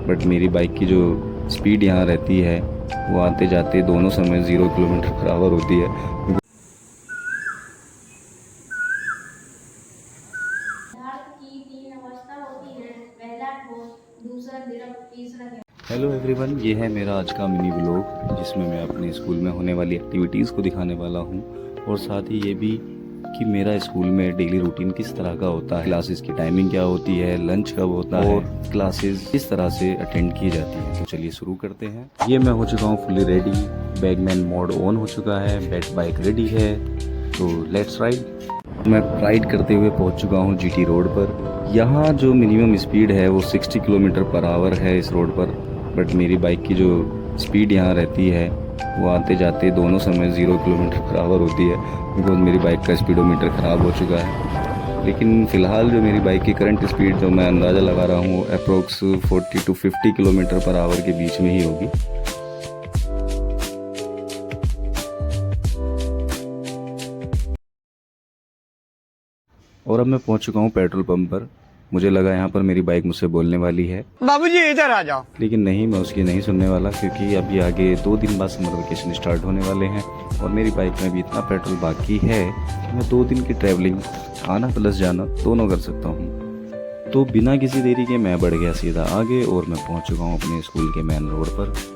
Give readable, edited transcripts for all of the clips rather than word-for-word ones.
But मेरी bike की जो स्पीड यहाँ रहती है वो आते जाते दोनों समय 0 किलोमीटर पर आवर होती है। की तीन अवस्था होती है, पहला ठोस, दूसरा द्रव, तीसरा गैस। हेलो एवरीवन, ये है मेरा आज का मिनी व्लॉग जिसमें मैं अपने स्कूल में होने वाली एक्टिविटीज़ को दिखाने वाला हूँ और साथ ही ये भी कि मेरा स्कूल में डेली रूटीन किस तरह का होता है, क्लासेस की टाइमिंग क्या होती है, लंच कब होता है और क्लासेस किस तरह से अटेंड की जाती है। तो चलिए शुरू करते हैं। ये मैं हो चुका हूँ fully ready, bagman mode on हो चुका है, बैट बाइक रेडी है, तो लेट्स राइड। मैं राइड करते हुए पहुंच चुका हूं जीटी रोड पर। यहाँ जो मिनिमम स्पीड है वो 60 किलोमीटर पर आवर है इस रोड पर, बट मेरी बाइक की जो स्पीड यहाँ रहती है वो आते जाते दोनों समय 0 किलोमीटर पर आवर होती है, बिकॉज मेरी बाइक का स्पीडोमीटर ख़राब हो चुका है। लेकिन फ़िलहाल जो मेरी बाइक की करंट स्पीड जो मैं अंदाज़ा लगा रहा हूँ approx 40 to 50 kilometre per hour के बीच में ही होगी। और अब मैं पहुंच चुका हूं पेट्रोल पंप पर। मुझे लगा यहाँ पर मेरी बाइक मुझसे बोलने वाली है, बाबूजी इधर आ जाओ। लेकिन नहीं, मैं उसकी नहीं सुनने वाला, क्योंकि अभी आगे 2 दिन बाद समर वेकेशन स्टार्ट होने वाले हैं और मेरी बाइक में भी इतना पेट्रोल बाकी है कि मैं 2 दिन की ट्रैवलिंग आना प्लस जाना दोनों कर सकता हूँ। तो बिना किसी देरी के मैं बढ़ गया सीधा आगे और मैं पहुँच चुका हूँ अपने स्कूल के मेन रोड पर।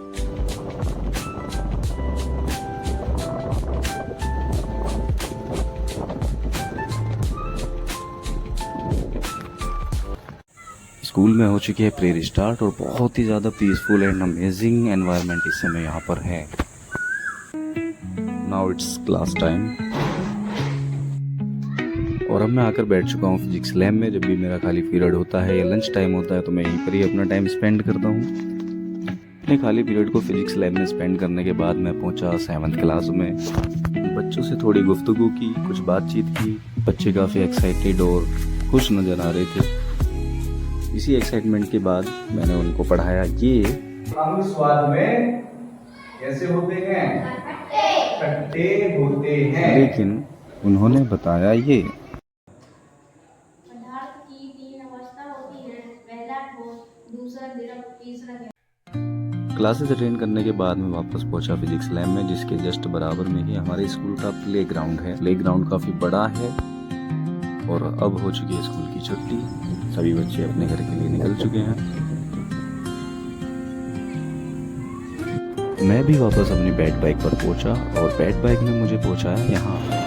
स्कूल में हो चुकी है प्रेयर स्टार्ट और बहुत ही ज़्यादा पीसफुल एंड अमेजिंग एनवायरनमेंट इस समय यहाँ पर है। नाउ इट्स क्लास टाइम और अब मैं आकर बैठ चुका हूँ फिजिक्स लैब में। जब भी मेरा खाली पीरियड होता है या लंच टाइम होता है तो मैं यहीं पर ही अपना टाइम स्पेंड करता हूँ। अपने खाली पीरियड को फिजिक्स लैब में स्पेंड करने के बाद मैं पहुँचा 7th क्लास में। बच्चों से थोड़ी गुफ्तगू की, कुछ बातचीत की। बच्चे काफ़ी एक्साइटेड और खुश नज़र आ रहे थे। इसी एक्साइटमेंट के बाद मैंने उनको पढ़ाया ये अंग स्वाद में कैसे होते हैं, खट्टे होते हैं। लेकिन उन्होंने बताया ये पदार्थ की तीन अवस्था होती है, पहला ठोस, दूसरा द्रव, तीसरा गैस। क्लासेस अटेंड करने के बाद मैं वापस पहुंचा फिजिक्स लैब में, जिसके जस्ट बराबर में ही हमारे स्कूल का प्ले ग्राउंड है। प्ले ग्राउंड काफ़ी बड़ा है और अब हो चुकी है स्कूल की छुट्टी। सभी बच्चे अपने घर के लिए निकल चुके हैं। मैं भी वापस अपनी बैट बाइक पर पहुंचा और बैट बाइक ने मुझे पहुंचाया यहाँ।